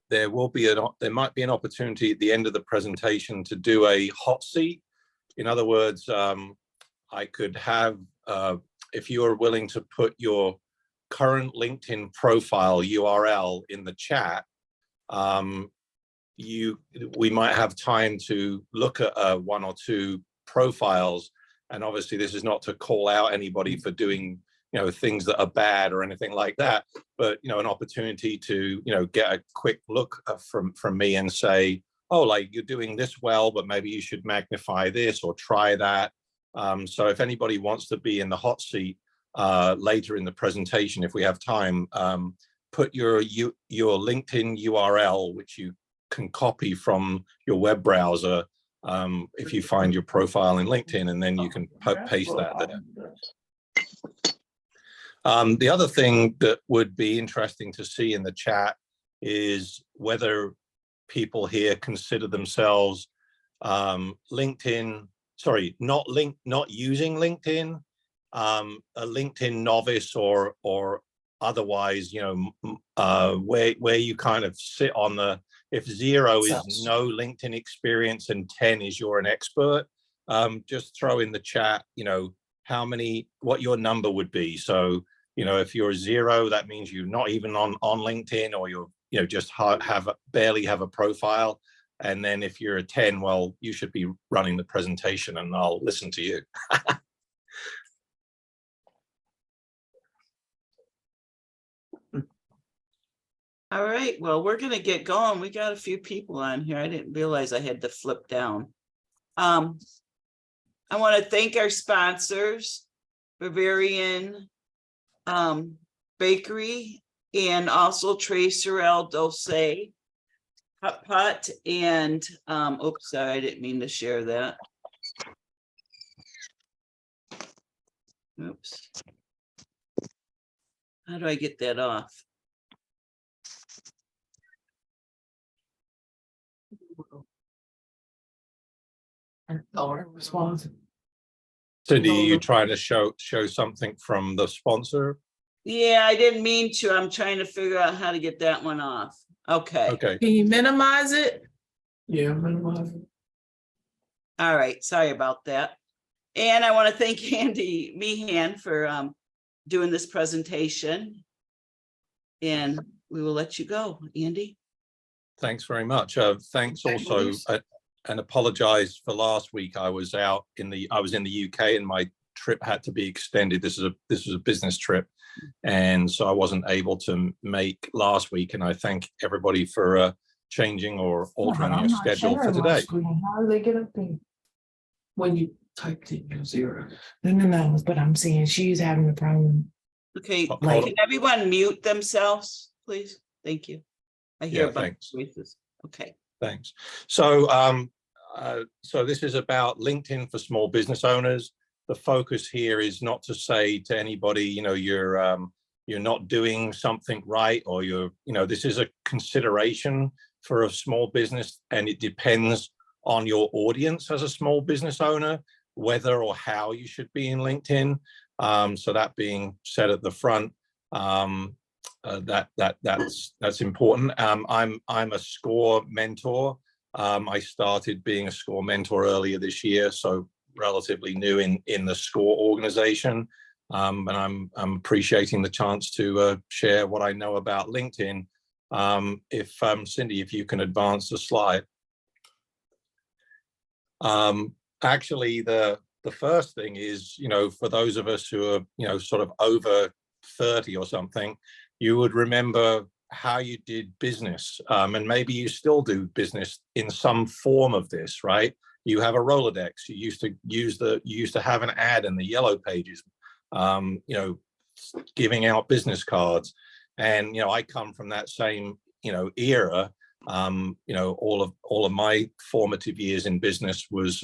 there might be an opportunity at the end of the presentation to do a hot seat. In other words, I could have, if you are willing to put your current LinkedIn profile URL in the chat, we might have time to look at one or two profiles. And obviously this is not to call out anybody for doing, things that are bad or anything like that, but, an opportunity to, get a quick look from me and say, oh, like, you're doing this well, but maybe you should magnify this or try that. So if anybody wants to be in the hot seat later in the presentation, if we have time, put your LinkedIn URL, which you can copy from your web browser if you find your profile in LinkedIn, and then you can paste that there. The other thing that would be interesting to see in the chat is whether people here consider themselves not using LinkedIn, a LinkedIn novice or otherwise, where you kind of sit on the, if 0 is no LinkedIn experience and 10 is you're an expert, just throw in the chat, what your number would be. So, if you're 0, that means you're not even on LinkedIn, or you're, just barely have a profile. And then if you're a 10, well, you should be running the presentation and I'll listen to you. All right, well, we're going to get going. We got a few people on here. I didn't realize I had to flip down. I want to thank our sponsors, Bavarian Bakery, and also Tracerel Dulce Pot, and oops, sorry, I didn't mean to share that. Oops. How do I get that off? Cindy, are you trying to show something from the sponsor? Yeah, I didn't mean to. I'm trying to figure out how to get that one off. Okay. Okay. Can you minimize it? Yeah, minimize it. All right. Sorry about that. And I want to thank Andy Meehan for doing this presentation. And we will let you go, Andy. Thanks very much. Thanks also, and apologize for last week. I was in the UK and my trip had to be extended. This was a business trip, and so I wasn't able to make last week. And I thank everybody for changing or altering your schedule for today. How do they get up there? When you typed in your 0. No, but I'm saying she's having a problem. Okay, can everyone mute themselves, please? Thank you. I hear voices. Okay. Thanks. So, so this is about LinkedIn for small business owners. The focus here is not to say to anybody, you're not doing something right, or this is a consideration for a small business, and it depends on your audience as a small business owner, whether or how you should be in LinkedIn. So that being said at the front, that's important. I'm a SCORE mentor. I started being a SCORE mentor earlier this year, so relatively new in the SCORE organization, and I'm appreciating the chance to share what I know about LinkedIn. Cindy, if you can advance the slide. Actually, the first thing is, for those of us who are sort of over 30 or something, you would remember how you did business, and maybe you still do business in some form of this, right? You have a Rolodex. You used to have an ad in the yellow pages, giving out business cards, and I come from that same era. All of my formative years in business was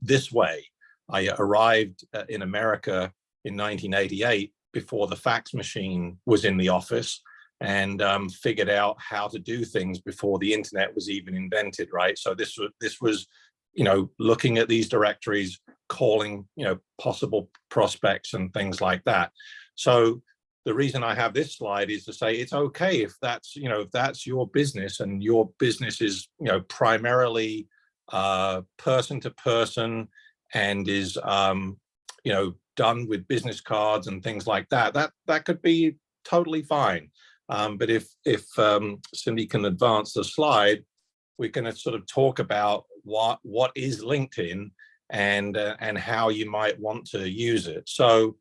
this way. I arrived in America in 1988 before the fax machine was in the office, and figured out how to do things before the internet was even invented, right? So this was looking at these directories, calling possible prospects and things like that. So the reason I have this slide is to say it's okay if that's, if that's your business and your business is, primarily person to person and is, done with business cards and things like that. That could be totally fine. But if Cindy can advance the slide, we're going to sort of talk about what is LinkedIn and how you might want to use it. So,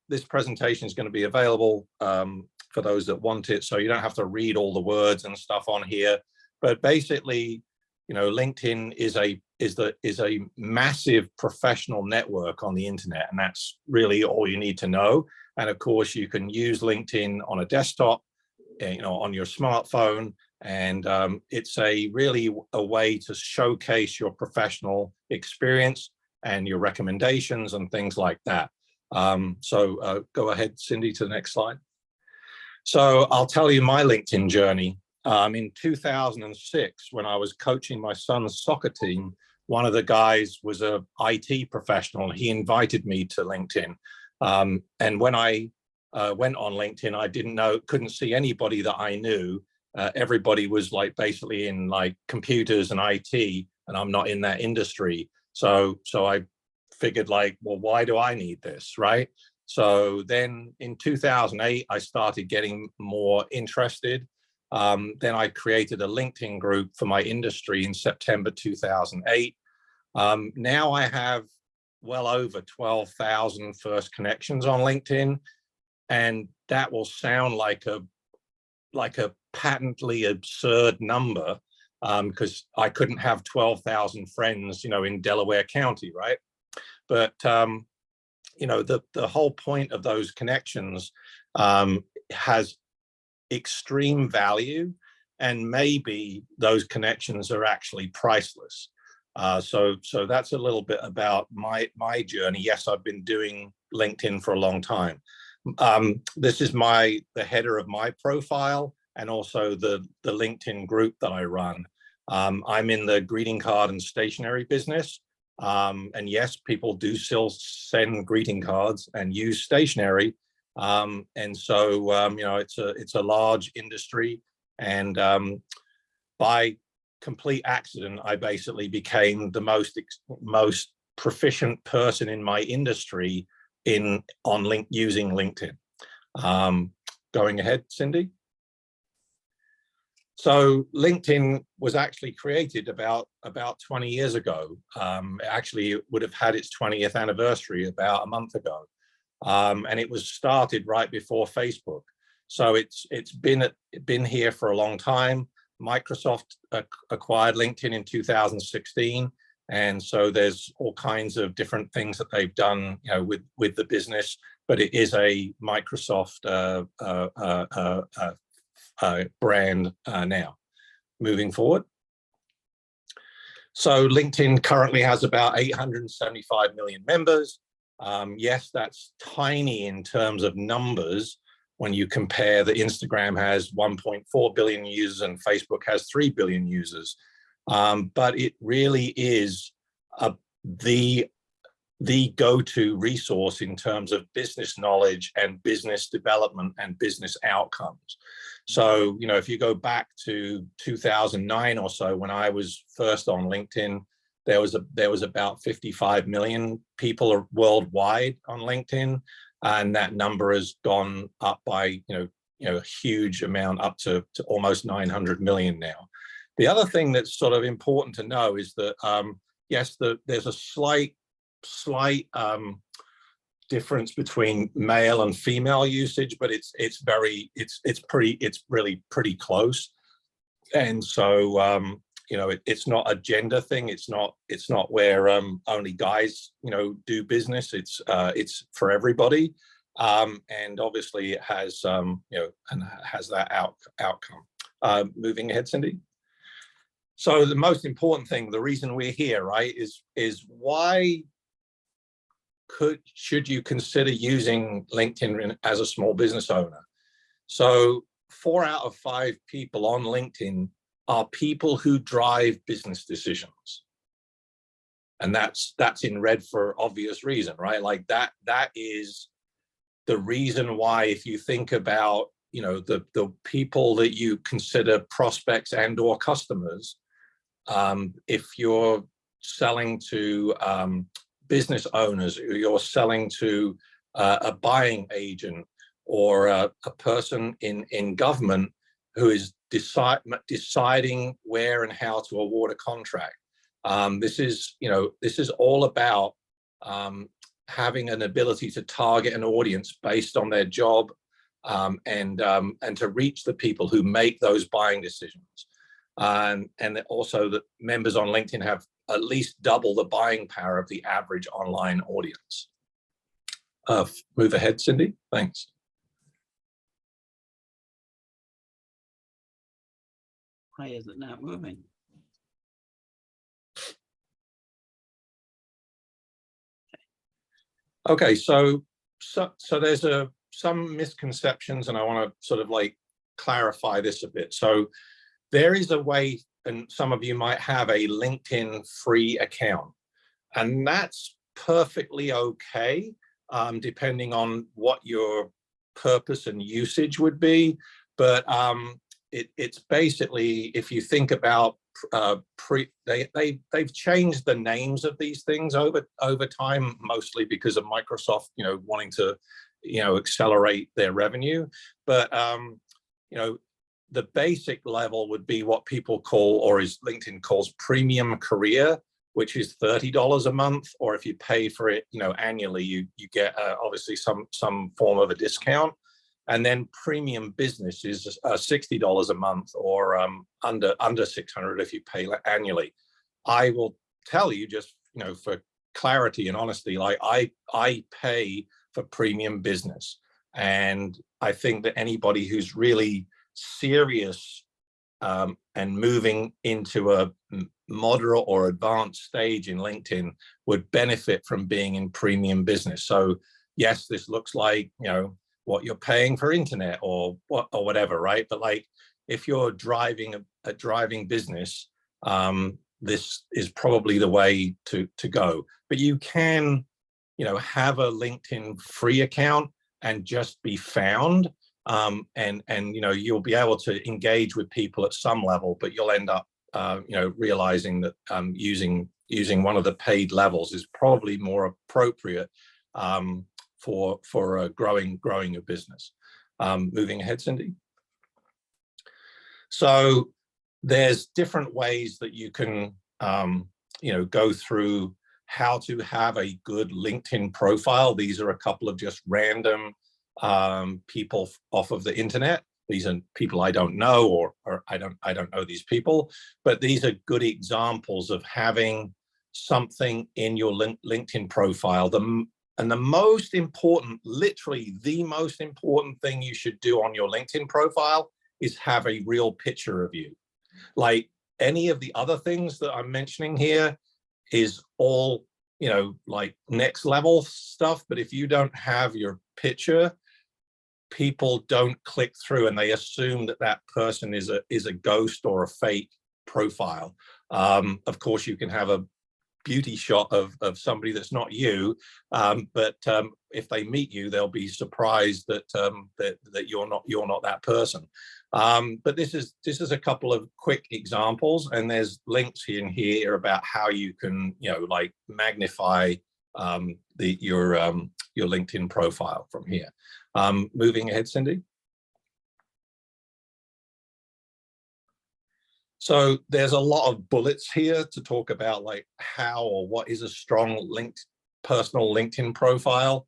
this presentation is going to be available for those that want it. So you don't have to read all the words and stuff on here. But basically, LinkedIn is a massive professional network on the internet, and that's really all you need to know. And of course, you can use LinkedIn on a desktop, on your smartphone, and it's really a way to showcase your professional experience and your recommendations and things like that. So go ahead, Cindy, to the next slide. So I'll tell you my LinkedIn journey. In 2006, when I was coaching my son's soccer team, one of the guys was a IT professional. He invited me to LinkedIn. And when I went on LinkedIn, couldn't see anybody that I knew. Everybody was basically in computers and IT, and I'm not in that industry. So I figured well, why do I need this, right? So then in 2008, I started getting more interested. Then I created a LinkedIn group for my industry in September 2008. Now I have well over 12,000 first connections on LinkedIn, and that will sound like a patently absurd number because I couldn't have 12,000 friends, in Delaware County, right? But the whole point of those connections has extreme value, and maybe those connections are actually priceless. So that's a little bit about my journey. Yes, I've been doing LinkedIn for a long time. This is the header of my profile and also the LinkedIn group that I run. I'm in the greeting card and stationery business. And yes, people do still send greeting cards and use stationery. And so, it's a large industry. And by complete accident, I basically became the most proficient person in my industry using LinkedIn. Going ahead, Cindy. So LinkedIn was actually created about 20 years ago. Actually, it would have had its 20th anniversary about a month ago. And it was started right before Facebook. So it's been here for a long time. Microsoft acquired LinkedIn in 2016. And so there's all kinds of different things that they've done, with the business, but it is a Microsoft brand now. Moving forward. So LinkedIn currently has about 875 million members. Yes, that's tiny in terms of numbers when you compare that Instagram has 1.4 billion users and Facebook has 3 billion users. But it really is the go-to resource in terms of business knowledge and business development and business outcomes. So, if you go back to 2009 or so, when I was first on LinkedIn, there was about 55 million people worldwide on LinkedIn, and that number has gone up by a huge amount, up to almost 900 million now. The other thing that's sort of important to know is that yes, there's a slight difference between male and female usage, but it's really pretty close. And so it's not a gender thing. It's not where only guys do business. It's for everybody, and obviously it has and has that outcome. Moving ahead, Cindy. So the most important thing, the reason we're here, right, is why should you consider using LinkedIn as a small business owner? So 4 out of 5 people on LinkedIn are people who drive business decisions. And that's in red for obvious reason, right? That is the reason why, if you think about, you know, the people that you consider prospects and or customers, if you're selling to business owners, you're selling to a buying agent or a person in government who is deciding where and how to award a contract. This is, you know, this is all about having an ability to target an audience based on their job, and to reach the people who make those buying decisions. And also that members on LinkedIn have at least double the buying power of the average online audience. Move ahead, Cindy. Thanks. Why is it not moving? Okay, so there's some misconceptions, and I want to sort of like clarify this a bit. So there is a way, and some of you might have a LinkedIn free account, and that's perfectly okay, depending on what your purpose and usage would be. But it's basically, if you think about they've changed the names of these things over time, mostly because of Microsoft, you know, wanting to, you know, accelerate their revenue. But you know, the basic level would be what people call, or is LinkedIn calls, premium career, which is $30 a month, or if you pay for it, you know, annually, you get obviously some form of a discount. And then premium business is $60 a month, or under $600 if you pay annually. I will tell you, just, you know, for clarity and honesty, like I pay for premium business, and I think that anybody who's really serious and moving into a moderate or advanced stage in LinkedIn would benefit from being in premium business. So yes, this looks like, you know, what you're paying for internet or whatever, right? But like, if you're driving a driving business, this is probably the way to go. But you can, you know, have a LinkedIn free account and just be found, and you know, you'll be able to engage with people at some level, but you'll end up you know, realizing that using one of the paid levels is probably more appropriate for growing a business. Moving ahead, Cindy. So there's different ways that you can you know, go through how to have a good LinkedIn profile. These are a couple of just random people off of the internet. These are people I don't know, or I don't know these people, but these are good examples of having something in your LinkedIn profile. And the most important, literally the most important thing you should do on your LinkedIn profile is have a real picture of you. Like any of the other things that I'm mentioning here is all, you know, like next level stuff. But if you don't have your picture, people don't click through, and they assume that that person is a ghost or a fake profile. Of course, you can have a beauty shot of somebody that's not you, but if they meet you, they'll be surprised that that you're not that person. But this is a couple of quick examples, and there's links in here about how you can, you know, like magnify your LinkedIn profile from here. Moving ahead, Cindy. So there's a lot of bullets here to talk about, like how or what is a strong personal LinkedIn profile.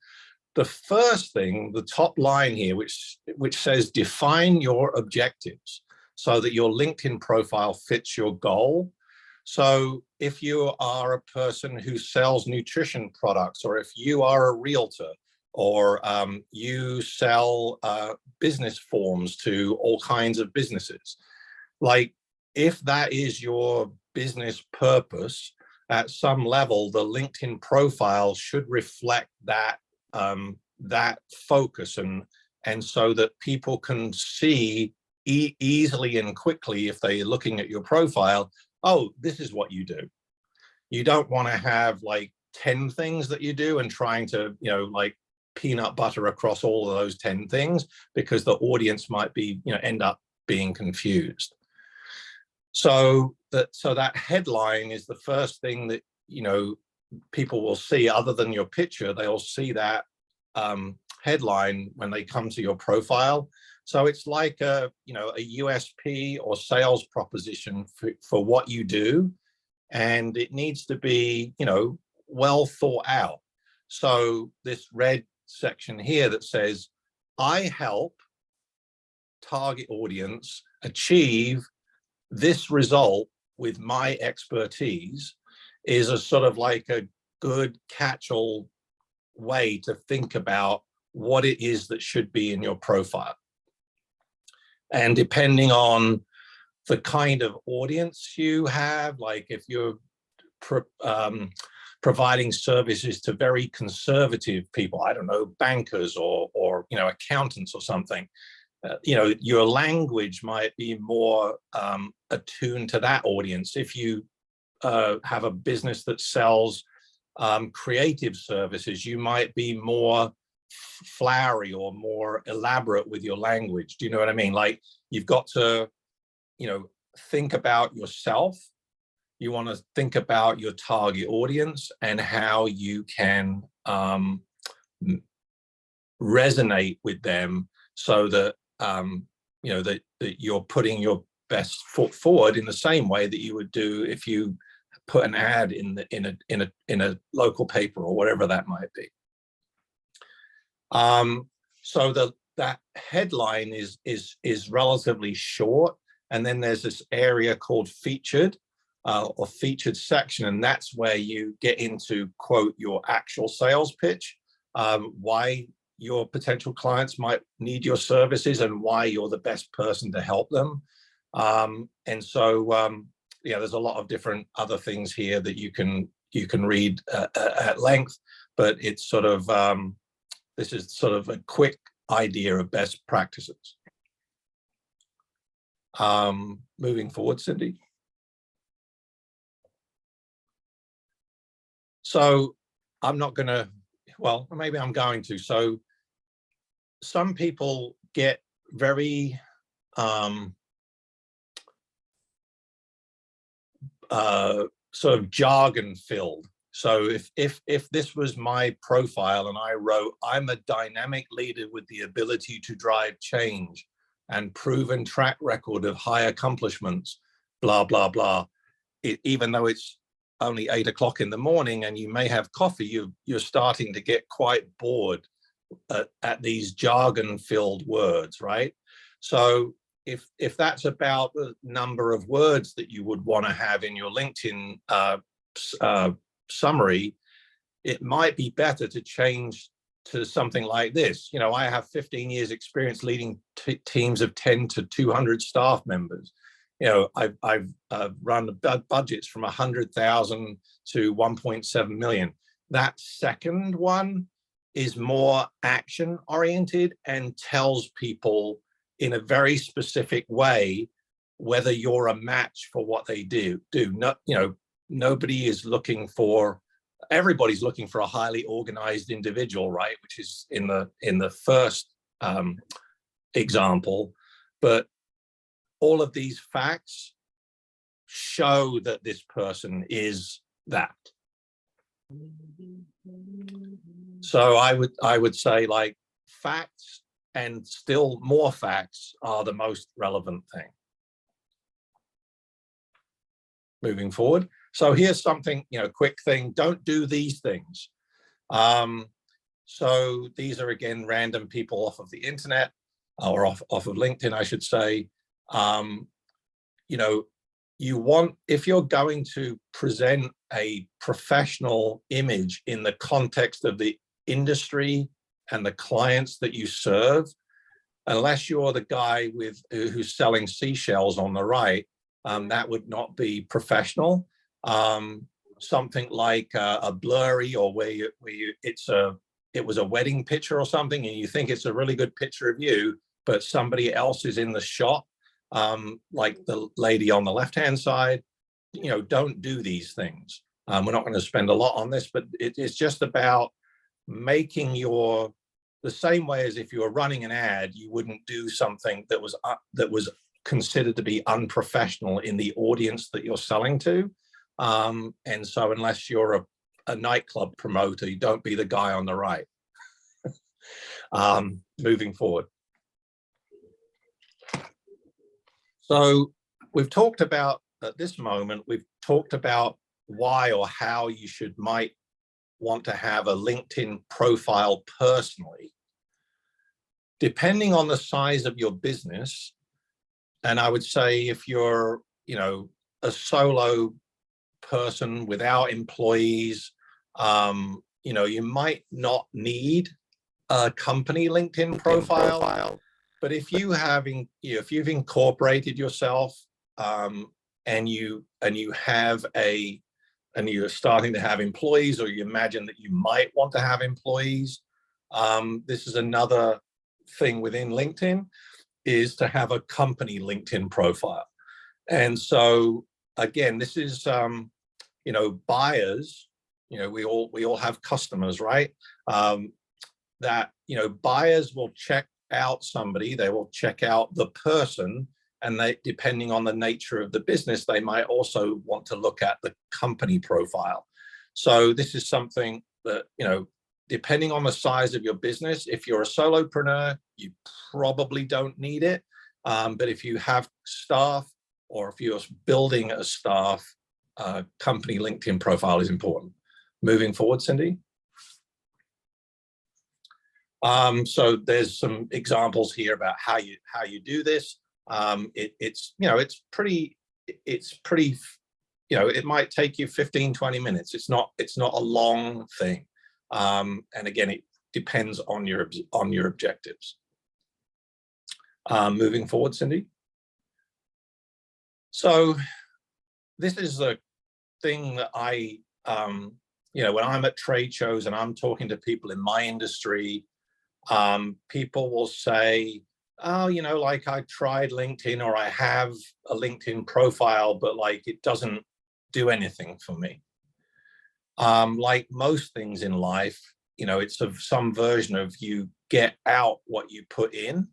The first thing, the top line here, which says define your objectives so that your LinkedIn profile fits your goal. So if you are a person who sells nutrition products, or if you are a realtor, or you sell business forms to all kinds of businesses, like, if that is your business purpose, at some level, the LinkedIn profile should reflect that that focus, and so that people can see easily and quickly, if they're looking at your profile, oh, this is what you do. You don't want to have like 10 things that you do and trying to, you know, like peanut butter across all of those 10 things, because the audience might be, end up being confused. So that headline is the first thing that, people will see. Other than your picture, they'll see that headline when they come to your profile. So it's like a USP or sales proposition for what you do, and it needs to be, well thought out. So this red section here that says, I help target audience achieve this result with my expertise, is a sort of like a good catch-all way to think about what it is that should be in your profile. And depending on the kind of audience you have, like if you're providing services to very conservative people, I don't know, bankers or accountants or something, your language might be more attuned to that audience. If you have a business that sells creative services, you might be more flowery or more elaborate with your language. Do you know what I mean? Like, you've got to, think about yourself. You want to think about your target audience and how you can resonate with them, so that that you're putting your best foot forward in the same way that you would do if you put an ad in a local paper or whatever that might be. So that headline is relatively short, and then there's this area called featured or featured section, and that's where you get into, quote, your actual sales pitch, why your potential clients might need your services and why you're the best person to help them. And so there's a lot of different other things here that you can read at length, but it's sort of this is sort of a quick idea of best practices. Moving forward, Cindy. So I'm not going to, well, maybe I'm going to. So some people get very sort of jargon filled. So if this was my profile and I wrote, I'm a dynamic leader with the ability to drive change and proven track record of high accomplishments, blah, blah, blah. Even though it's only 8 o'clock in the morning and you may have coffee, you're starting to get quite bored at these jargon-filled words, right? So if that's about the number of words that you would want to have in your LinkedIn summary, it might be better to change to something like this. I have 15 years experience leading teams of 10 to 200 staff members. I've run budgets from 100,000 to 1.7 million. That second one is more action oriented and tells people in a very specific way whether you're a match for what they do. Nobody is looking for, everybody's looking for a highly organized individual, right? Which is in the first example. But all of these facts show that this person is that. So I would say, like, facts and still more facts are the most relevant thing. Moving forward. So here's something, quick thing. Don't do these things. So these are, again, random people off of the internet, or off of LinkedIn, I should say. You want, if you're going to present a professional image in the context of the industry and the clients that you serve, unless you're the guy who's selling seashells on the right, that would not be professional. Something like a blurry, or where it was a wedding picture or something, and you think it's a really good picture of you, but somebody else is in the shot, like the lady on the left-hand side. Don't do these things. We're not going to spend a lot on this, but it's just about making your the same way as if you were running an ad, you wouldn't do something that was considered to be unprofessional in the audience that you're selling to. And so unless you're a nightclub promoter, you don't be the guy on the right. Moving forward. So we've talked about, at this moment, we've talked about why or how you might want to have a LinkedIn profile personally. Depending on the size of your business, and I would say if you're, a solo person without employees, you might not need a company LinkedIn profile. But if you've incorporated yourself, and you're starting to have employees, or you imagine that you might want to have employees, this is another thing within LinkedIn, is to have a company LinkedIn profile. And so again, this is buyers, we all have customers, right? That buyers will check out somebody, they will check out the person, and they, depending on the nature of the business, they might also want to look at the company profile. So this is something that, depending on the size of your business, if you're a solopreneur, you probably don't need it. But if you have staff, or if you're building a staff, company LinkedIn profile is important. Moving forward, Cindy. So there's some examples here about how you do this. It's pretty, it might take you 15-20 minutes. It's not a long thing. And again, it depends on your objectives. Moving forward, Cindy. So this is the thing that I, when I'm at trade shows and I'm talking to people in my industry, people will say, oh, like I tried LinkedIn, or I have a LinkedIn profile, but like it doesn't do anything for me. Like most things in life, it's some version of you get out what you put in.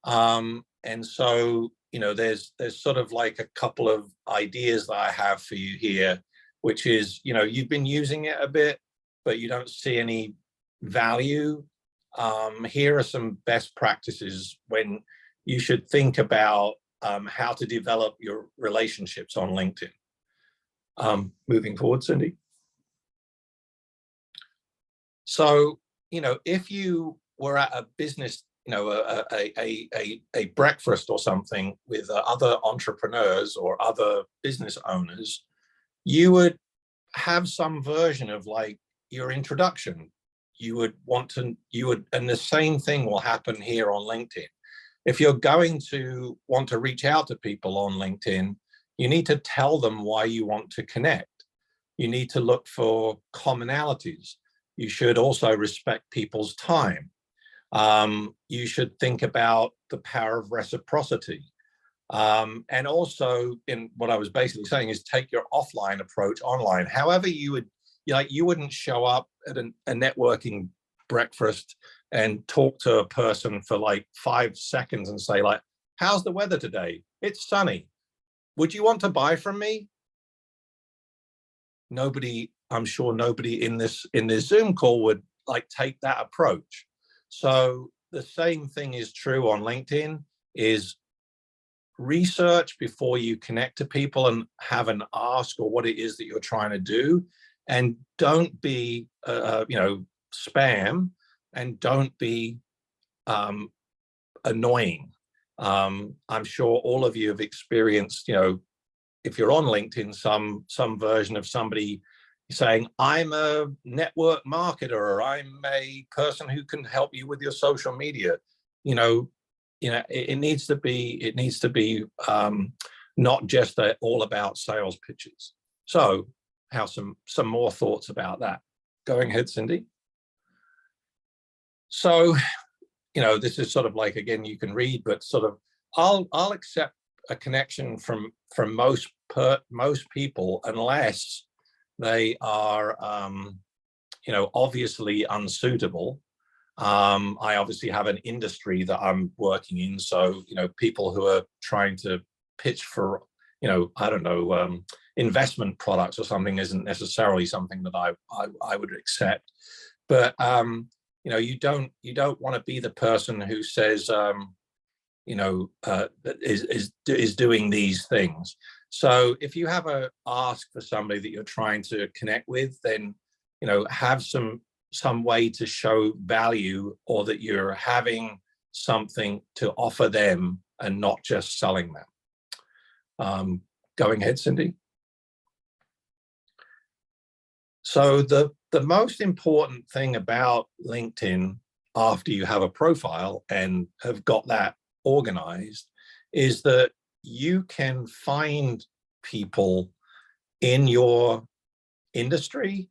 And so, there's sort of like a couple of ideas that I have for you here, which is, you've been using it a bit, but you don't see any value. Here are some best practices when you should think about how to develop your relationships on LinkedIn. Moving forward, Cindy. So, if you were at a business, a breakfast or something with other entrepreneurs or other business owners, you would have some version of like your introduction. And the same thing will happen here on LinkedIn. If you're going to want to reach out to people on LinkedIn, you need to tell them why you want to connect. You need to look for commonalities. You should also respect people's time. You should think about the power of reciprocity. And also, in what I was basically saying, is take your offline approach online. However you would, you wouldn't show up at a networking breakfast and talk to a person for like 5 seconds and say like, how's the weather today? It's sunny. Would you want to buy from me? Nobody, I'm sure nobody in this Zoom call would like take that approach. So the same thing is true on LinkedIn, is research before you connect to people and have an ask or what it is that you're trying to do. And don't be, spam, and don't be annoying. I'm sure all of you have experienced, if you're on LinkedIn, some version of somebody saying, I'm a network marketer, or I'm a person who can help you with your social media. It needs to be not just all about sales pitches. So have some more thoughts about that. Going ahead, Cindy. So, this is sort of like, again, you can read, but sort of, I'll accept a connection from most people, unless they are, obviously unsuitable. I obviously have an industry that I'm working in. So, people who are trying to pitch for, I don't know, investment products or something isn't necessarily something that I would accept. But, you don't want to be the person who says, is doing these things. So if you have a ask for somebody that you're trying to connect with, then, have some way to show value, or that you're having something to offer them and not just selling them. Going ahead, Cindy. So the most important thing about LinkedIn after you have a profile and have got that organized is that you can find people in your industry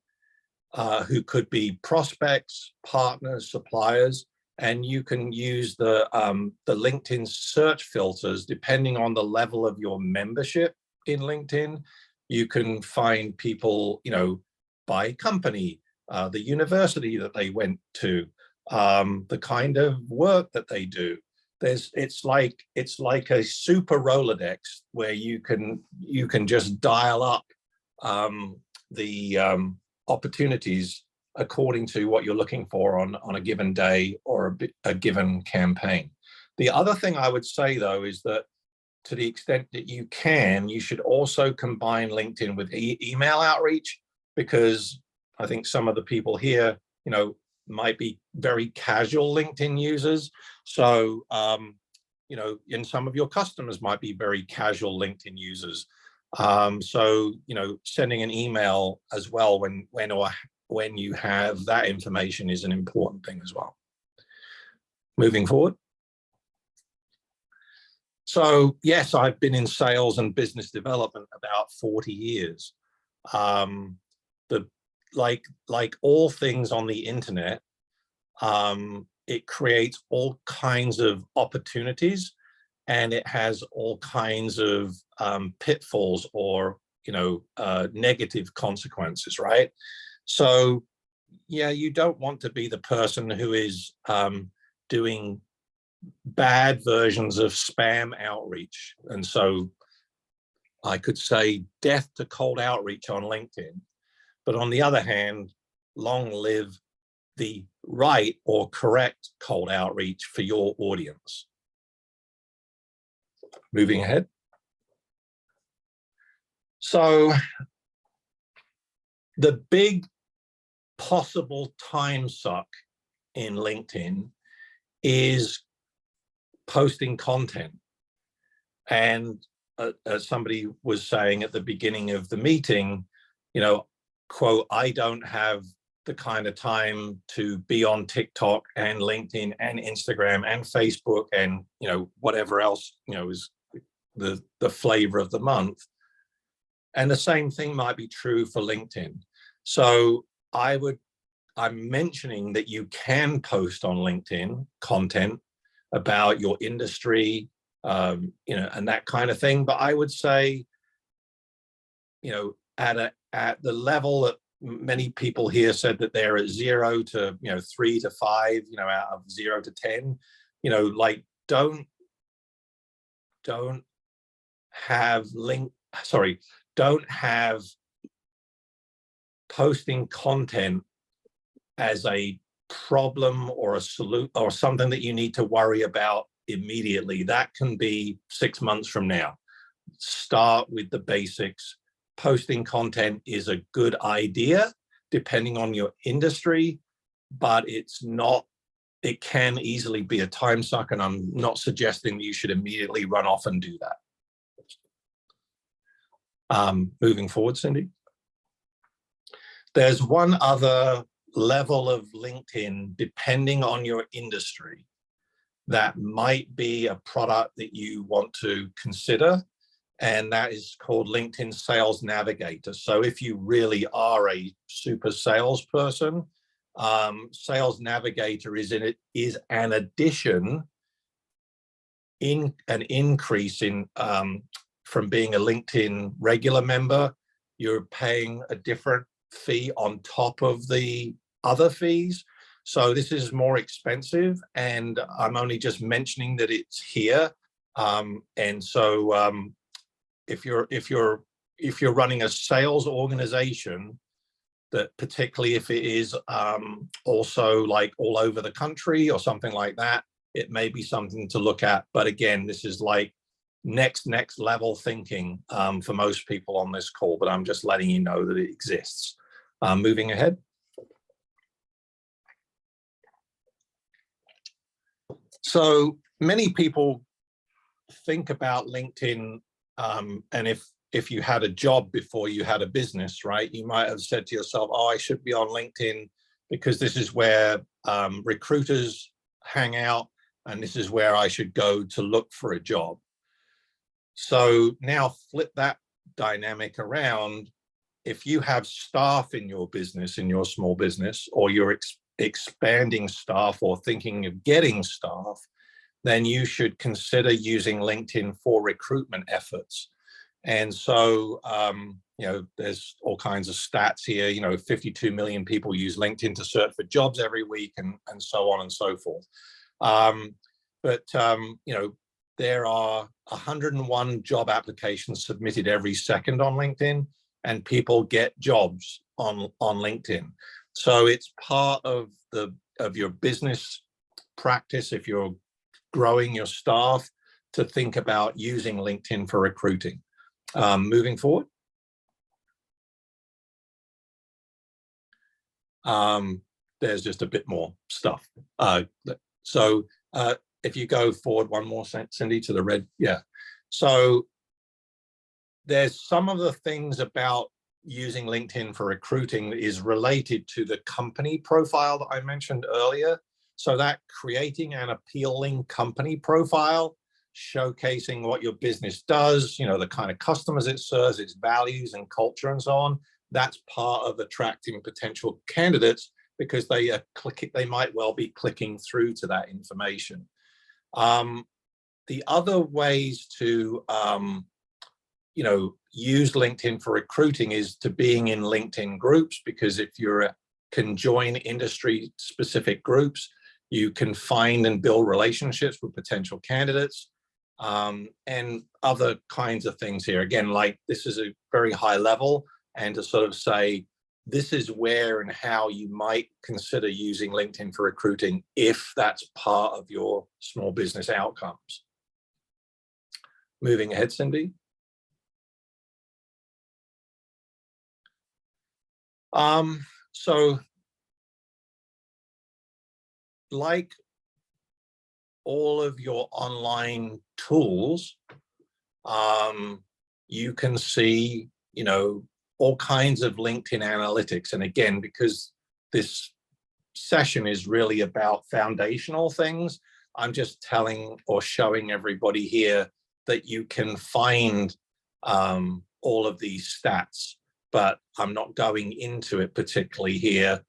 who could be prospects, partners, suppliers, and you can use the LinkedIn search filters depending on the level of your membership in LinkedIn. You can find people, by company, the university that they went to, the kind of work that they do. It's like a super Rolodex where you can just dial up the opportunities according to what you're looking for on a given day or a given campaign. The other thing I would say, though, is that to the extent that you can, you should also combine LinkedIn with email outreach, because I think some of the people here, might be very casual LinkedIn users. So, and some of your customers might be very casual LinkedIn users. So, sending an email as well when you have that information is an important thing as well. Moving forward. So yes, I've been in sales and business development about 40 years. Like all things on the internet, it creates all kinds of opportunities, and it has all kinds of pitfalls or negative consequences, right? So yeah, you don't want to be the person who is doing bad versions of spam outreach. And so I could say death to cold outreach on LinkedIn. But on the other hand, long live the right or correct cold outreach for your audience. Moving ahead. So the big possible time suck in LinkedIn is posting content. And as somebody was saying at the beginning of the meeting, quote, I don't have the kind of time to be on TikTok and LinkedIn and Instagram and Facebook and, whatever else, is the flavor of the month. And the same thing might be true for LinkedIn. So I'm mentioning that you can post on LinkedIn content about your industry, and that kind of thing. But I would say, at the level that many people here said that they're at 0 to 3 to 5, out of 0 to 10, like don't have posting content as a problem or a solution or something that you need to worry about immediately. That can be 6 months from now. Start with the basics. Posting content is a good idea depending on your industry, but it can easily be a time suck, and I'm not suggesting that you should immediately run off and do that. Moving forward, Cindy. There's one other level of LinkedIn, depending on your industry, that might be a product that you want to consider, and that is called LinkedIn Sales Navigator. So if you really are a super salesperson, Sales Navigator is an addition, in an increase in from being a LinkedIn regular member. You're paying a different fee on top of the other fees. So this is more expensive, and I'm only just mentioning that it's here. And so if you're running a sales organization, that particularly if it is also like all over the country or something like that, it may be something to look at. But again, this is like next level thinking for most people on this call, but I'm just letting you know that it exists. Moving ahead. So many people think about LinkedIn, and if you had a job before you had a business, right, you might have said to yourself, oh, I should be on LinkedIn because this is where recruiters hang out, and this is where I should go to look for a job. So now flip that dynamic around. If you have staff in your business, in your small business, or you're expanding staff or thinking of getting staff, then you should consider using LinkedIn for recruitment efforts. And so, there's all kinds of stats here. 52 million people use LinkedIn to search for jobs every week, and so on and so forth. There are 101 job applications submitted every second on LinkedIn, and people get jobs on LinkedIn. So it's part of your business practice, if you're growing your staff, to think about using LinkedIn for recruiting. Moving forward. There's just a bit more stuff. If you go forward one more, Cindy, to the red. Yeah. So there's some of the things about using LinkedIn for recruiting is related to the company profile that I mentioned earlier. So that creating an appealing company profile, showcasing what your business does, the kind of customers it serves, its values and culture and so on, that's part of attracting potential candidates, because they might well be clicking through to that information. The other ways to use LinkedIn for recruiting is to being in LinkedIn groups, because if you can join industry specific groups, you can find and build relationships with potential candidates, and other kinds of things here. Again, like, this is a very high level, and to sort of say, this is where and how you might consider using LinkedIn for recruiting if that's part of your small business outcomes. Moving ahead, Cindy. So like all of your online tools, you can see, all kinds of LinkedIn analytics. And again, because this session is really about foundational things, I'm just telling or showing everybody here that you can find all of these stats, but I'm not going into it particularly here,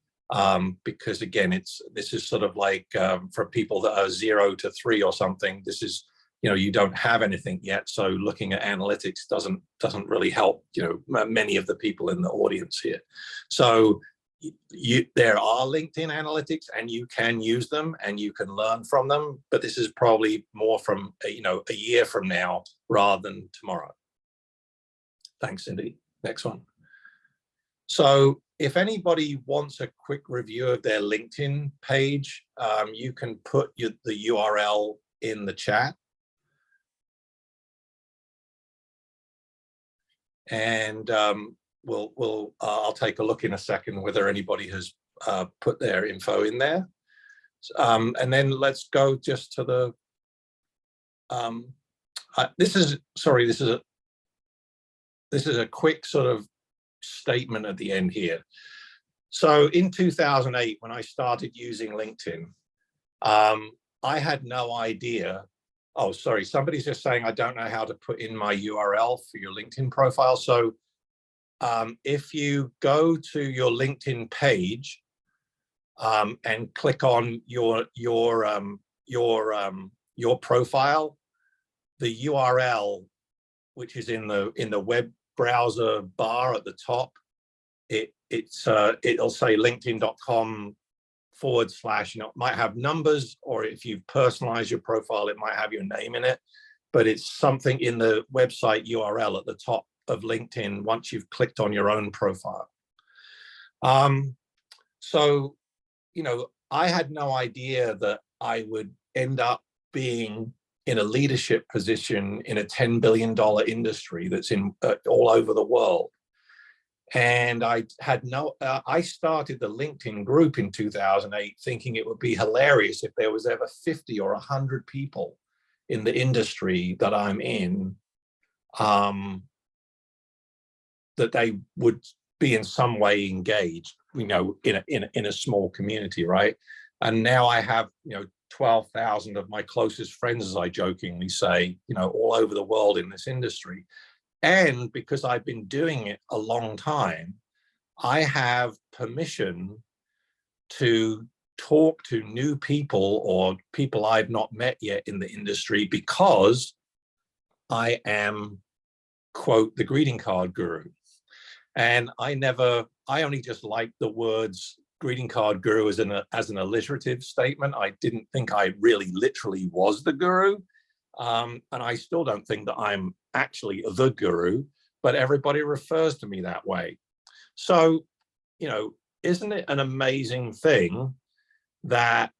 because again, this is sort of like for people that are 0 to 3 or something. This is, you don't have anything yet, so looking at analytics doesn't really help many of the people in the audience here. So there are LinkedIn analytics, and you can use them and you can learn from them, but this is probably more from a year from now rather than tomorrow. Thanks, Cindy. Next one. So if anybody wants a quick review of their LinkedIn page, you can put the URL in the chat. And I'll take a look in a second whether anybody has put their info in there. And then let's go just to the, this is a quick sort of statement at the end here. So in 2008, when I started using LinkedIn, I had no idea. Oh, sorry, somebody's just saying I don't know how to put in my URL for your LinkedIn profile. So if you go to your LinkedIn page and click on your profile, the URL, which is in the web browser bar at the top, it'll say linkedin.com /, it might have numbers, or if you personalize your profile, it might have your name in it, but it's something in the website URL at the top of LinkedIn once you've clicked on your own profile. So, I had no idea that I would end up being in a leadership position in a $10 billion industry that's in all over the world. And I started the LinkedIn group in 2008 thinking it would be hilarious if there was ever 50 or 100 people in the industry that I'm in, that they would be in some way engaged, in a small community, right? And now I have, 12,000 of my closest friends, as I jokingly say, all over the world in this industry. And because I've been doing it a long time, I have permission to talk to new people or people I've not met yet in the industry, because I am, quote, the greeting card guru. And I only just like the words greeting card guru as an alliterative statement. I didn't think I really literally was the guru. And I still don't think that I'm actually the guru, but everybody refers to me that way. So, isn't it an amazing thing that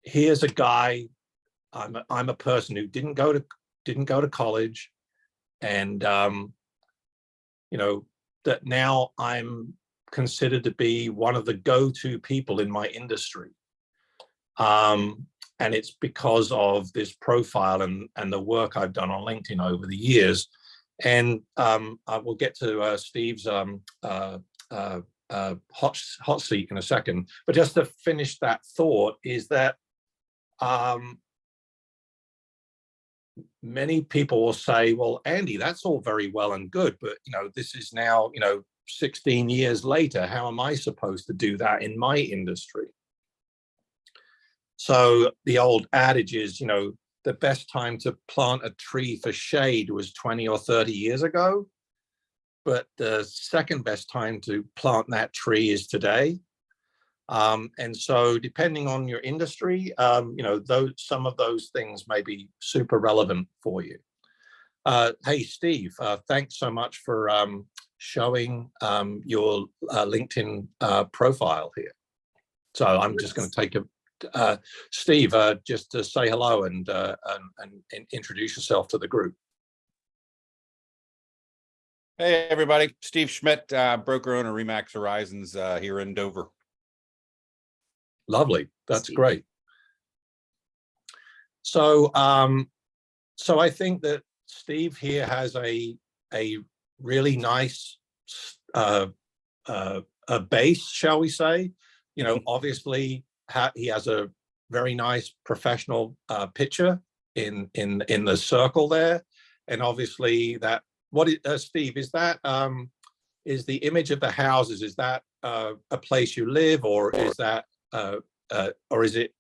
here's a guy, I'm a person who didn't go to college, and that now I'm considered to be one of the go-to people in my industry. And it's because of this profile and the work I've done on LinkedIn over the years. And I will get to Steve's hot seat in a second. But just to finish that thought is that many people will say, well, Andy, that's all very well and good, but this is now 16 years later. How am I supposed to do that in my industry? So the old adage is, the best time to plant a tree for shade was 20 or 30 years ago, but the second best time to plant that tree is today. And so depending on your industry, some of those things may be super relevant for you. Hey, Steve, thanks so much for showing your LinkedIn profile here. So I'm just going to take Steve, just to say hello and introduce yourself to the group. Hey, everybody. Steve Schmidt, broker owner, Remax Horizons here in Dover. Lovely. That's great. So, so I think that Steve here has a really nice a base, shall we say? Obviously he has a very nice professional picture in the circle there, and obviously that Steve, is that is the image of the houses? Is that a place you live, or is that or is it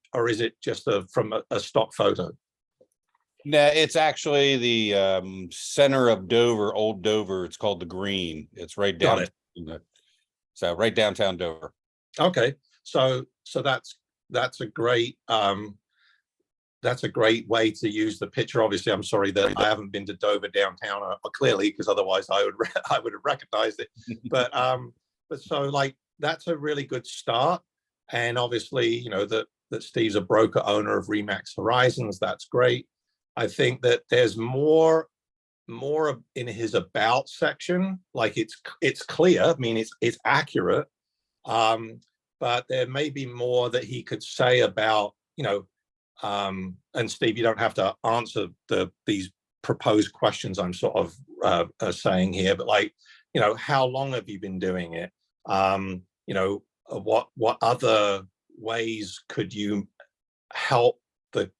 just from a stock photo? No, it's actually the center of Dover, Old Dover. It's called the Green. It's right down. So right downtown Dover. Okay, so that's a great way to use the picture. Obviously, I'm sorry that I haven't been to Dover downtown clearly, because otherwise I would have recognized it. But so like that's a really good start. And obviously, that Steve's a broker owner of Remax Horizons. That's great. I think that there's more in his about section. Like it's clear. I mean, it's accurate. But there may be more that he could say about, and Steve, you don't have to answer these proposed questions I'm sort of saying here, but like, how long have you been doing it? What other ways could you help the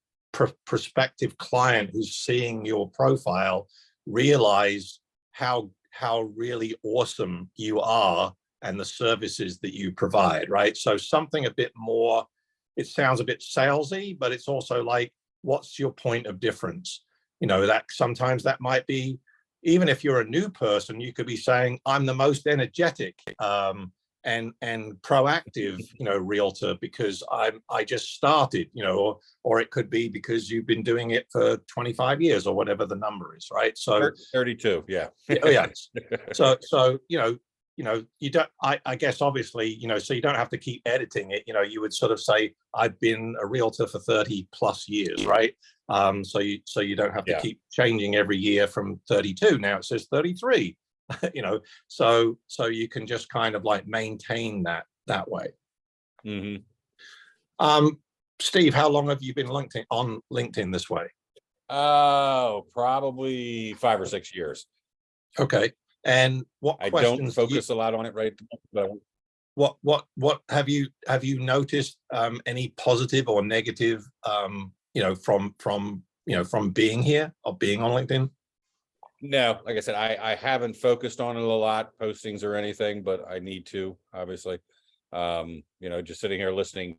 prospective client who's seeing your profile realize how really awesome you are and the services that you provide, right? So something a bit more, it sounds a bit salesy, but it's also like, what's your point of difference? That sometimes that might be, even if you're a new person, you could be saying, I'm the most energetic and proactive, realtor because I just started, or it could be because you've been doing it for 25 years or whatever the number is, right? So 32, yeah. oh yeah. So you don't, I guess obviously, so you don't have to keep editing it, you would sort of say, I've been a realtor for 30 plus years, right? So you don't have to keep changing every year from 32. Now it says 33, so you can just kind of like maintain that way. Mm-hmm. Steve, how long have you been on LinkedIn this way? Oh, probably 5 or 6 years. Okay. And what I questions don't focus a lot on it, right? But what have you noticed any positive or negative from being here or being on LinkedIn? no, like I said, I haven't focused on it a lot, postings or anything, but I need to, obviously. Just sitting here listening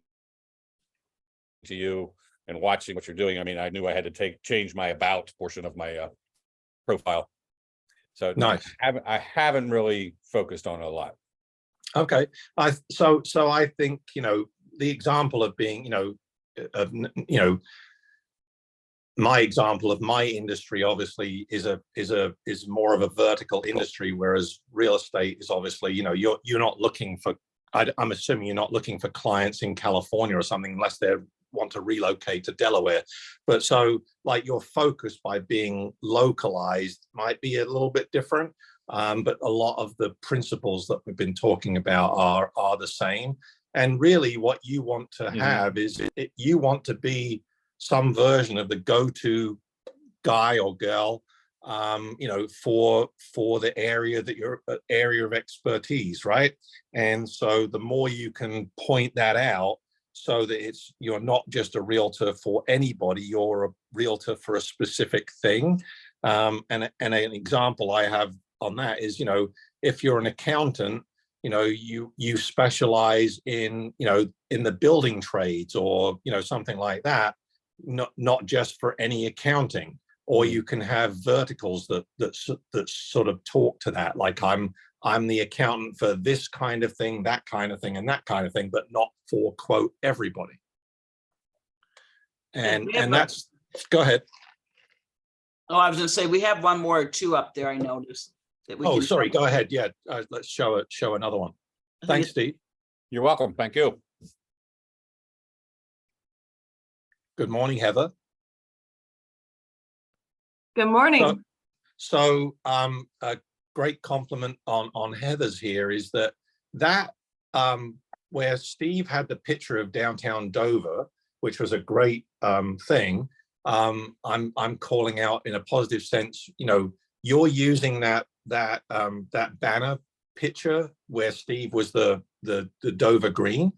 to you and watching what you're doing. I mean, I knew I had to change my about portion of my profile. So nice. I haven't really focused on it a lot. Okay. So I think, the example of being, my example of my industry obviously is more of a vertical industry, whereas real estate is obviously, you're not looking for, I'm assuming you're not looking for clients in California or something unless they want to relocate to Delaware. But so like your focus by being localized might be a little bit different. But a lot of the principles that we've been talking about are the same. And really what you want to have is you want to be some version of the go-to guy or girl, for the area that your area of expertise, right? And so the more you can point that out so that you're not just a realtor for anybody, you're a realtor for a specific thing. And an example I have on that is, if you're an accountant, you specialize in the building trades or something like that, not just for any accounting. Or you can have verticals that sort of talk to that, like I'm the accountant for this kind of thing, that kind of thing, and that kind of thing, but not for quote everybody. And that's, go ahead. Oh, I was going to say we have one more or two up there. I noticed that we. Oh, sorry. Go ahead. Yeah, let's show another one. Thanks, Steve. You're welcome. Thank you. Good morning, Heather. Good morning. So a great compliment on Heather's here is that where Steve had the picture of downtown Dover, which was a great thing. I'm calling out in a positive sense. You're using that banner picture where Steve was the Dover green.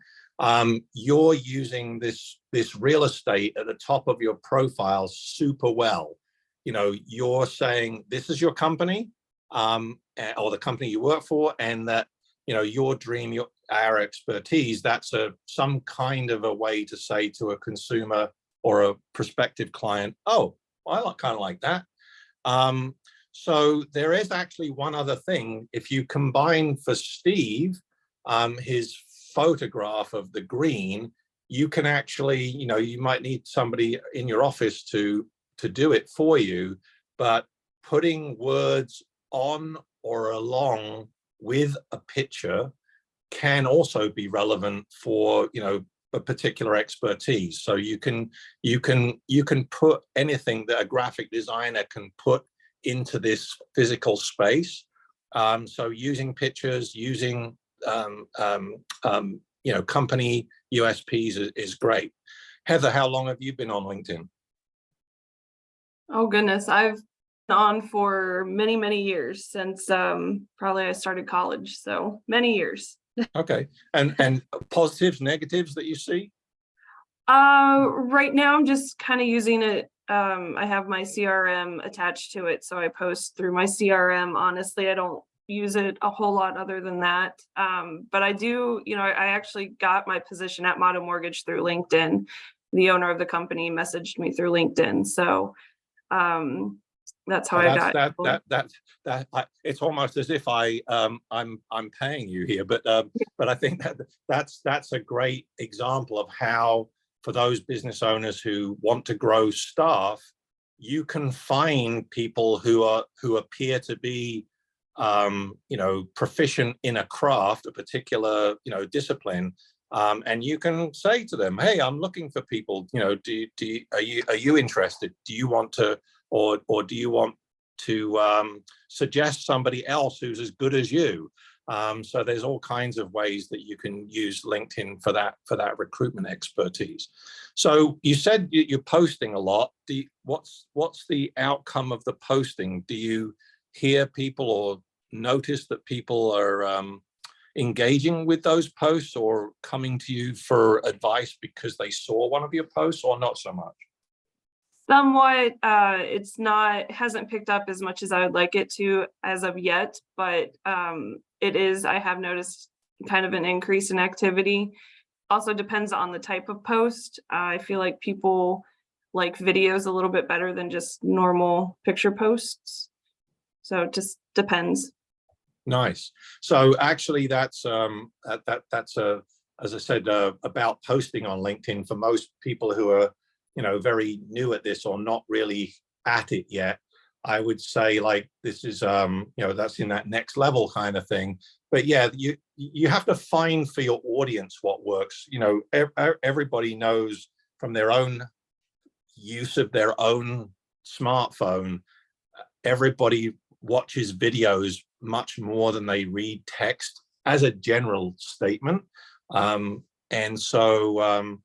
You're using this real estate at the top of your profile super well. You're saying this is your company, or the company you work for, and that your dream, our expertise. That's some kind of a way to say to a consumer or a prospective client, oh, well, I kind of like that. So there is actually one other thing. If you combine for Steve, his photograph of the green, you can actually, you might need somebody in your office to do it for you, but putting words on or along with a picture can also be relevant for, a particular expertise. So you can put anything that a graphic designer can put into this physical space. So using pictures, using company USPs is great. Heather, how long have you been on LinkedIn? Oh goodness, I've been on for many, many years since probably I started college. So many years. Okay. And positives, negatives that you see? Right now I'm just kind of using it. I have my CRM attached to it, so I post through my CRM. Honestly, I don't use it a whole lot other than that. But I do, I actually got my position at Motto Mortgage through LinkedIn. The owner of the company messaged me through LinkedIn. So That's how Oh, I that's got. it's almost as if I'm paying you here, but I think that's a great example of how, for those business owners who want to grow staff, you can find people who appear to be proficient in a craft, a particular discipline, and you can say to them, hey, I'm looking for people, are you interested, do you want to, or do you want to suggest somebody else who's as good as you? So there's all kinds of ways that you can use LinkedIn for that recruitment expertise. So you said you're posting a lot. What's the outcome of the posting? Do you hear people or notice that people are engaging with those posts or coming to you for advice because they saw one of your posts, or not so much? Somewhat. It hasn't picked up as much as I would like it to as of yet, but I have noticed kind of an increase in activity. Also depends on the type of post. I feel like people like videos a little bit better than just normal picture posts. So it just depends. Nice. So actually that's as I said, about posting on LinkedIn, for most people who are very new at this or not really at it yet, I would say, like, this is that's in that next level kind of thing. But yeah, you have to find for your audience what works. Everybody knows from their own use of their own smartphone, everybody watches videos much more than they read text, as a general statement. And so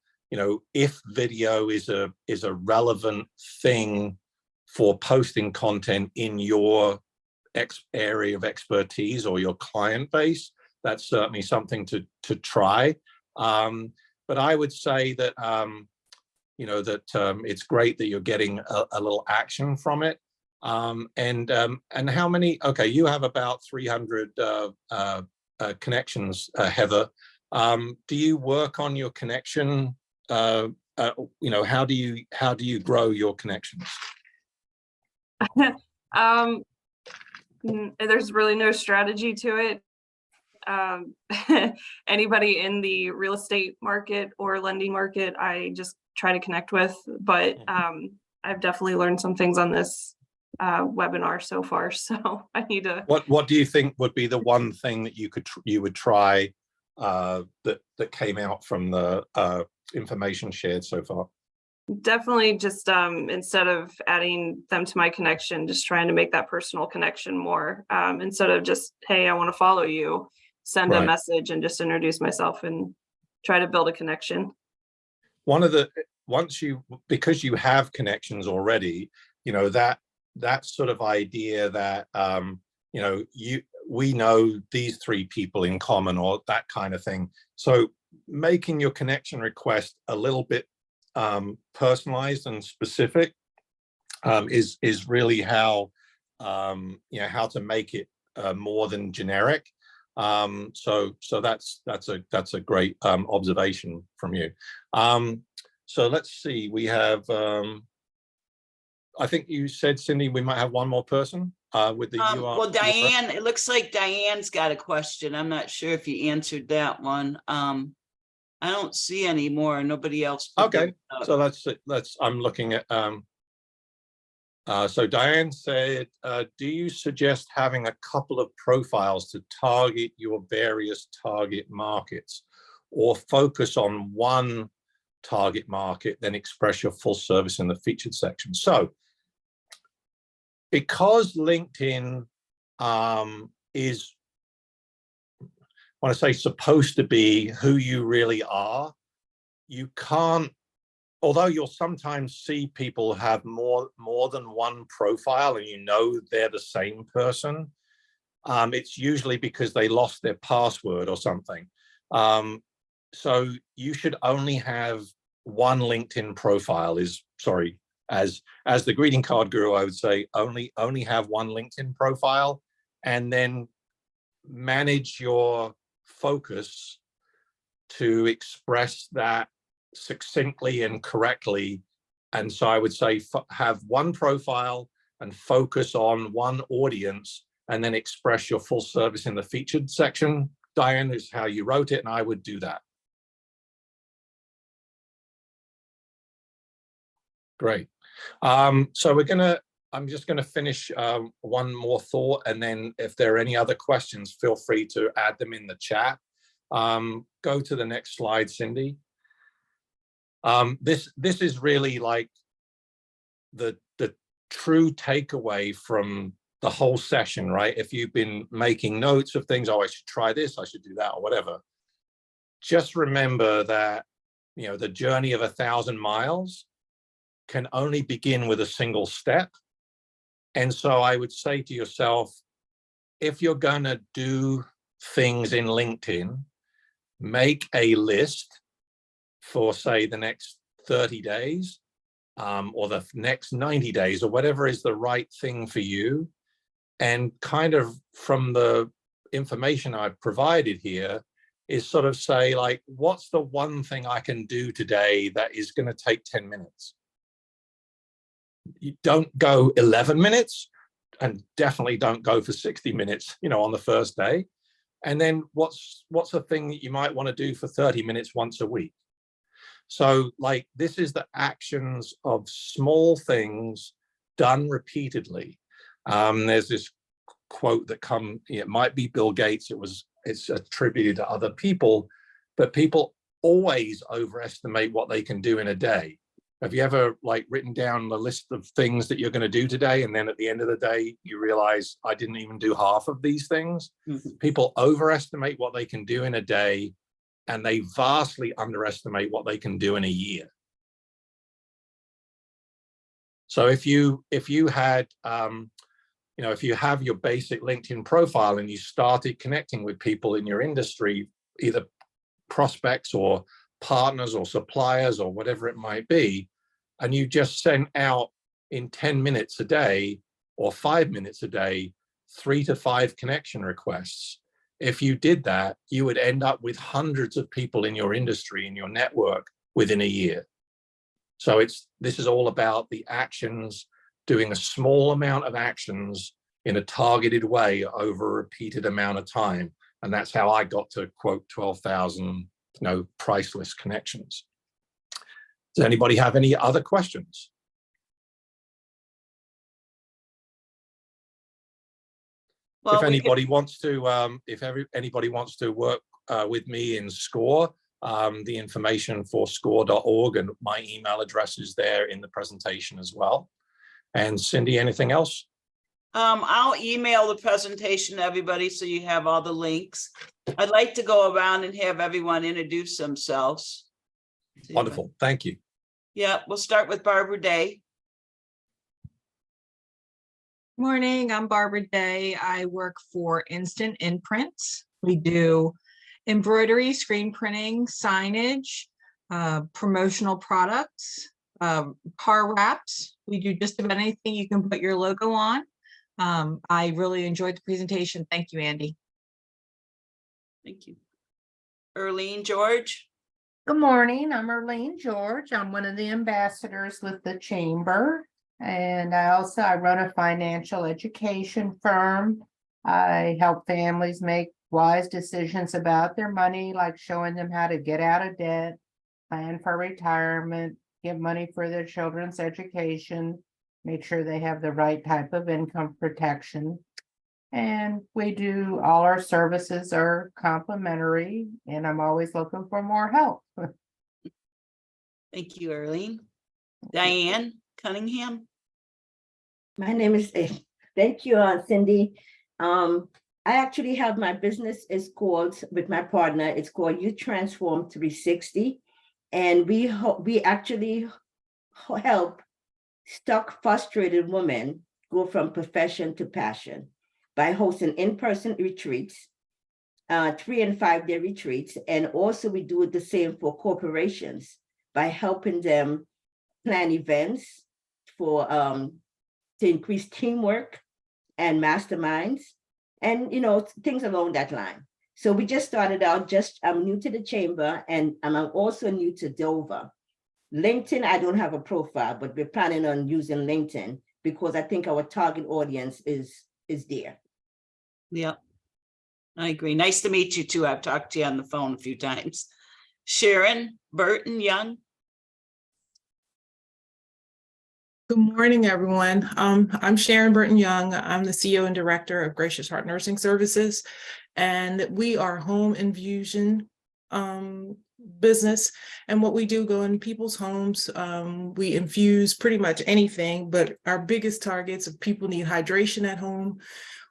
if video is a relevant thing for posting content in your area of expertise or your client base, that's certainly something to try. But I would say that it's great that you're getting a little action from it. And how many? Okay, you have about 300 connections, Heather. Do you work on your connection? How do you grow your connections? There's really no strategy to it. Anybody in the real estate market or lending market, I just try to connect with. But I've definitely learned some things on this webinar so far, so I need to. What do you think would be the one thing that you would try that came out from the information shared so far? Definitely just instead of adding them to my connection, just trying to make that personal connection more, instead of just, hey, I want to follow you, send a message and just introduce myself and try to build a connection. Because you have connections already, that sort of idea that we know these three people in common, or that kind of thing. So making your connection request a little bit personalized and specific is really how to make it more than generic. So that's a great observation from you. So let's see, we have I think you said, Cindy, we might have one more person with the URL. Well, Diane, it looks like Diane's got a question. I'm not sure if you answered that one. I don't see any more. Nobody else. Okay, so I'm looking at. So Diane said, do you suggest having a couple of profiles to target your various target markets, or focus on one target market, then express your full service in the featured section? So because LinkedIn is, I want to say, supposed to be who you really are, you can't, although you'll sometimes see people have more than one profile and they're the same person, it's usually because they lost their password or something. So you should only have one LinkedIn profile. As the greeting card guru, I would say only have one LinkedIn profile, and then manage your focus to express that succinctly and correctly. And so I would say have one profile, and focus on one audience and then express your full service in the featured section. Diane, is how you wrote it, and I would do that. Great. So I'm just gonna finish one more thought, and then if there are any other questions, feel free to add them in the chat. Go to the next slide, Cindy. This is really like the true takeaway from the whole session, right? If you've been making notes of things, oh, I should try this, I should do that, or whatever. Just remember that, you know, the journey of 1,000 miles can only begin with a single step. And so I would say to yourself, if you're going to do things in LinkedIn, make a list for, say, the next 30 days or the next 90 days or whatever is the right thing for you. And kind of from the information I've provided here is sort of say, like, what's the one thing I can do today that is going to take 10 minutes? You don't go 11 minutes and definitely don't go for 60 minutes, you know, on the first day. And then what's a thing that you might want to do for 30 minutes once a week? So like, this is the actions of small things done repeatedly. There's this quote that it might be Bill Gates, it's attributed to other people, but people always overestimate what they can do in a day. Have you ever like written down the list of things that you're going to do today, and then at the end of the day you realize I didn't even do half of these things? People overestimate what they can do in a day, and they vastly underestimate what they can do in a year. So if you had you know, if you have your basic LinkedIn profile and you started connecting with people in your industry, either prospects or partners or suppliers or whatever it might be, and you just sent out in 10 minutes a day or 5 minutes a day, 3 to 5 connection requests. If you did that, you would end up with hundreds of people in your industry, in your network, within a year. So this is all about the actions, doing a small amount of actions in a targeted way over a repeated amount of time. And that's how I got to quote 12,000, you know, priceless connections. Does anybody have any other questions? Well, if anybody wants to, anybody wants to work with me in SCORE, the information for score.org and my email address is there in the presentation as well. And Cindy, anything else? I'll email the presentation to everybody so you have all the links. I'd like to go around and have everyone introduce themselves. Wonderful, thank you. Yeah, we'll start with Barbara Day. Morning, I'm Barbara Day. I work for Instant Imprints. We do embroidery, screen printing, signage, promotional products, car wraps. We do just about anything you can put your logo on. I really enjoyed the presentation. Thank you, Andy. Thank you. Erlene George. Good morning, I'm Erlene George. I'm one of the ambassadors with the Chamber. And I run a financial education firm. I help families make wise decisions about their money, like showing them how to get out of debt, plan for retirement, give money for their children's education, make sure they have the right type of income protection. And all our services are complimentary, and I'm always looking for more help. Thank you, Erlene. Diane Cunningham. My name is, thank you, Cindy. I actually have my business is called, with my partner, it's called You Transform 360. And we actually help stuck, frustrated women go from profession to passion by hosting in-person retreats, 3 and 5 day retreats. And also we do the same for corporations by helping them plan events for to increase teamwork and masterminds and, you know, things along that line. So we just started out, I'm new to the Chamber, and I'm also new to Dover. LinkedIn, I don't have a profile, but we're planning on using LinkedIn because I think our target audience is there. Yep. I agree. Nice to meet you too. I've talked to you on the phone a few times. Sharon Burton Young. Good morning, everyone. I'm Sharon Burton Young. I'm the CEO and Director of Gracious Heart Nursing Services, and we are home infusion business. And what we do, go in people's homes. We infuse pretty much anything, but our biggest targets of people need hydration at home.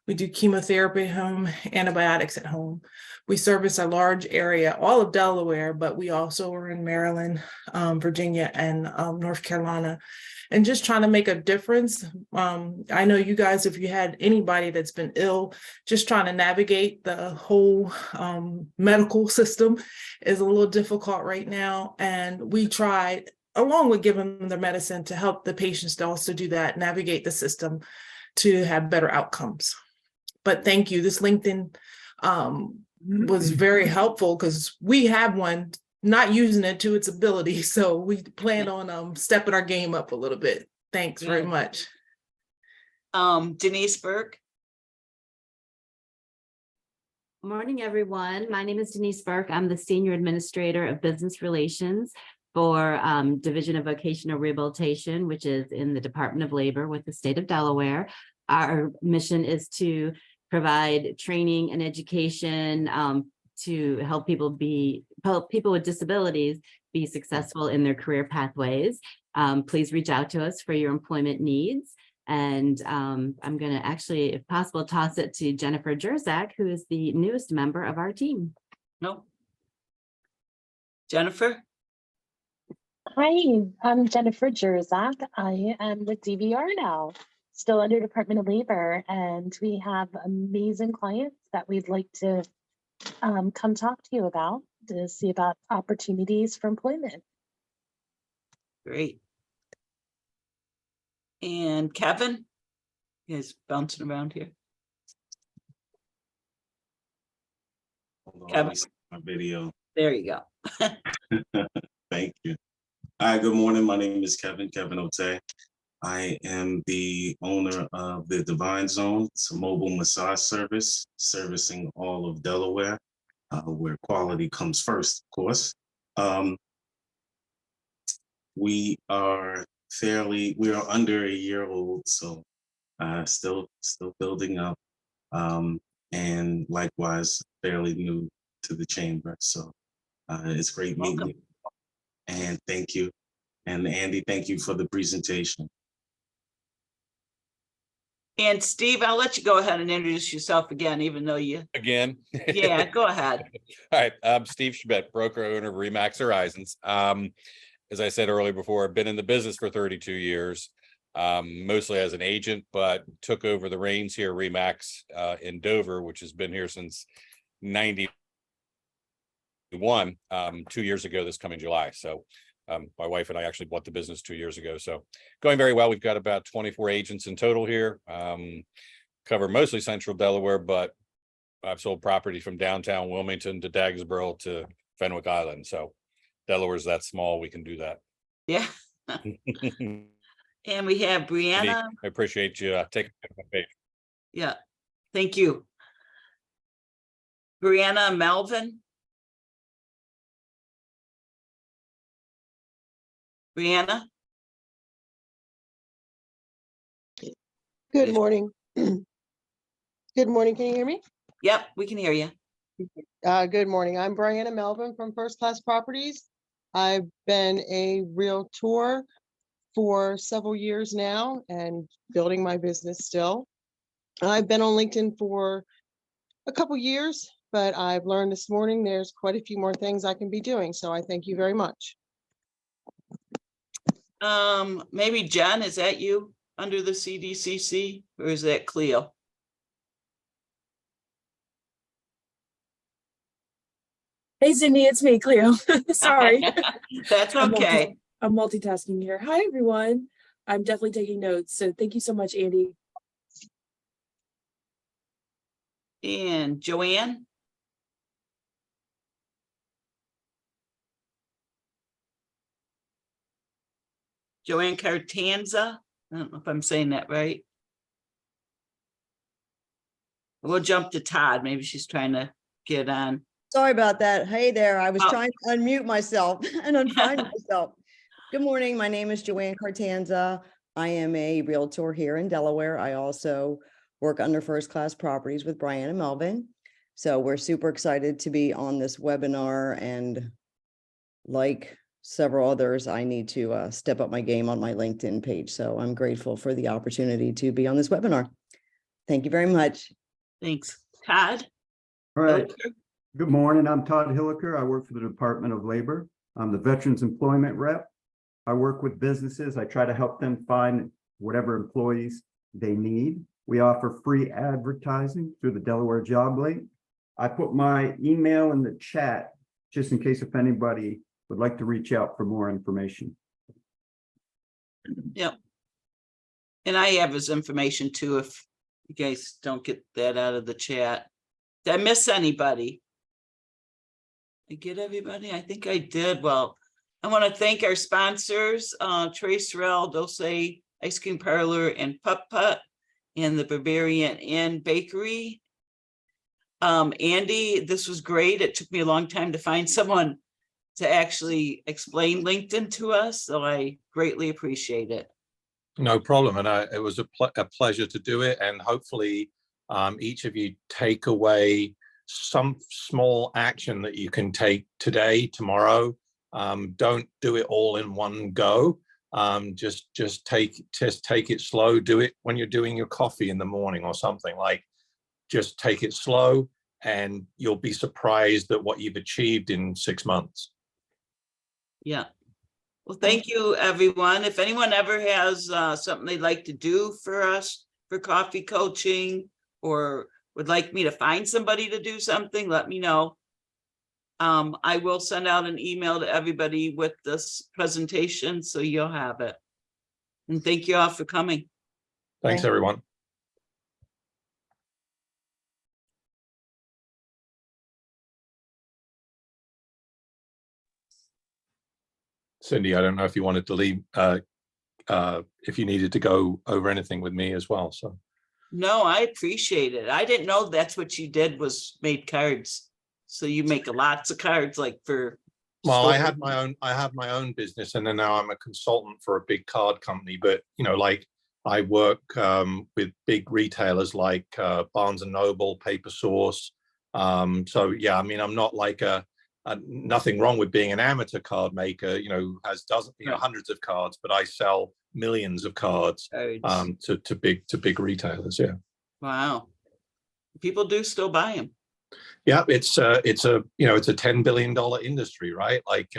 We do chemotherapy at home, antibiotics at home. We service a large area, all of Delaware, but we also are in Maryland, Virginia, and North Carolina. And just trying to make a difference. I know you guys, if you had anybody that's been ill, just trying to navigate the whole medical system is a little difficult right now. And we tried, along with giving them the medicine, to help the patients to also do that, navigate the system to have better outcomes. But thank you. This LinkedIn was very helpful because we have one, not using it to its ability. So we plan on stepping our game up a little bit. Thanks very much. Denise Burke. Morning, everyone. My name is Denise Burke. I'm the Senior Administrator of Business Relations for Division of Vocational Rehabilitation, which is in the Department of Labor with the state of Delaware. Our mission is to provide training and education to help people with disabilities be successful in their career pathways. Please reach out to us for your employment needs. And I'm going to actually, if possible, toss it to Jennifer Jerzak, who is the newest member of our team. No. Jennifer. Hi, I'm Jennifer Jerzak. I am with DVR now, still under Department of Labor, and we have amazing clients that we'd like to come talk to you about to see about opportunities for employment. Great. And Kevin is bouncing around here. Hold on, Kevin. let me see my video. There you go. Thank you. Hi, good morning. My name is Kevin Ote. I am the owner of the Divine Zone. It's a mobile massage service servicing all of Delaware, where quality comes first, of course. We are under a year old, so still building up, and likewise fairly new to the chamber. So it's great meeting you, and thank you. And Andy, thank you for the presentation. And Steve, I'll let you go ahead and introduce yourself again, even though you. Again. Yeah, go ahead. All right, I'm Steve Schmidt, broker owner of Remax Horizons. As I said earlier before, I've been in the business for 32 years, mostly as an agent, but took over the reins here at Remax in Dover, which has been here since 91, 2 years ago this coming July. So my wife and I actually bought the business 2 years ago. So going very well. We've got about 24 agents in total here, cover mostly central Delaware, but I've sold property from downtown Wilmington to Dagsboro to Fenwick Island. So Delaware's that small, we can do that. Yeah. And we have Brianna. I appreciate you taking my page. Yeah, thank you. Brianna Melvin. Brianna. Good morning. Good morning. Can you hear me? Yep, we can hear you. Good morning. I'm Brianna Melvin from First Class Properties. I've been a realtor for several years now and building my business still. I've been on LinkedIn for a couple years, but I've learned this morning there's quite a few more things I can be doing. So I thank you very much. Maybe Jen, is that you under the CDCC or is that Cleo? Hey, Cindy, it's me, Cleo. Sorry. That's okay. I'm multitasking here. Hi, everyone. I'm definitely taking notes. So thank you so much, Andy. And Joanne. Joanne Cartanza. I don't know if I'm saying that right. We'll jump to Todd. Maybe she's trying to get on. Sorry about that. Hey there, I was Oh. trying to unmute myself and unfind myself. Good morning, my name is Joanne Cartanza. I am a Realtor here in Delaware. I also work under First Class Properties with Brian and Melvin. So we're super excited to be on this webinar, and like several others, I need to step up my game on my LinkedIn page. So I'm grateful for the opportunity to be on this webinar. Thank you very much. Thanks. Todd? All right. Good morning. I'm Todd Hilliker. I work for the Department of Labor. I'm the Veterans Employment Rep. I work with businesses. I try to help them find whatever employees they need. We offer free advertising through the Delaware Job Link. I put my email in the chat just in case if anybody would like to reach out for more information. Yep. And I have his information too, if you guys don't get that out of the chat. Did I miss anybody? Did I get everybody? I think I did. Well, I want to thank our sponsors, Trace Rel, Dulce Ice Cream Parlor, and Putt Putt, and the Barbarian Inn Bakery. Andy, this was great. It took me a long time to find someone to actually explain LinkedIn to us, so I greatly appreciate it. No problem. And it was a pleasure to do it. And hopefully each of you take away some small action that you can take today, tomorrow. Don't do it all in one go. Just take it slow. Do it when you're doing your coffee in the morning or something. Like, just take it slow and you'll be surprised at what you've achieved in 6 months. Yeah. Well, thank you, everyone. If anyone ever has something they'd like to do for us for coffee coaching, or would like me to find somebody to do something, let me know. I will send out an email to everybody with this presentation, so you'll have it. And thank you all for coming. Thanks, everyone. Cindy, I don't know if you wanted to leave, if you needed to go over anything with me as well. So. No, I appreciate it. I didn't know that's what you did, was made cards. So you make lots of cards, like for. Well, I have my own business, and then now I'm a consultant for a big card company. But like I work with big retailers like Barnes and Noble, Paper Source. So yeah, I mean, I'm not like nothing wrong with being an amateur card maker, who has hundreds of cards, but I sell millions of cards to big retailers. Yeah. Wow. People do still buy them. Yeah, it's a $10 billion industry, right? Like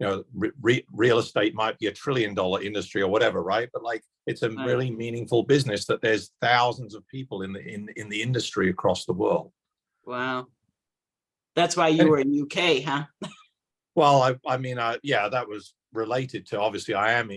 real estate might be $1 trillion industry or whatever, right? But like it's a really meaningful business that there's thousands of people in the industry across the world. Wow. That's why you were in UK, huh? Well, I mean, yeah, that was related to, obviously I am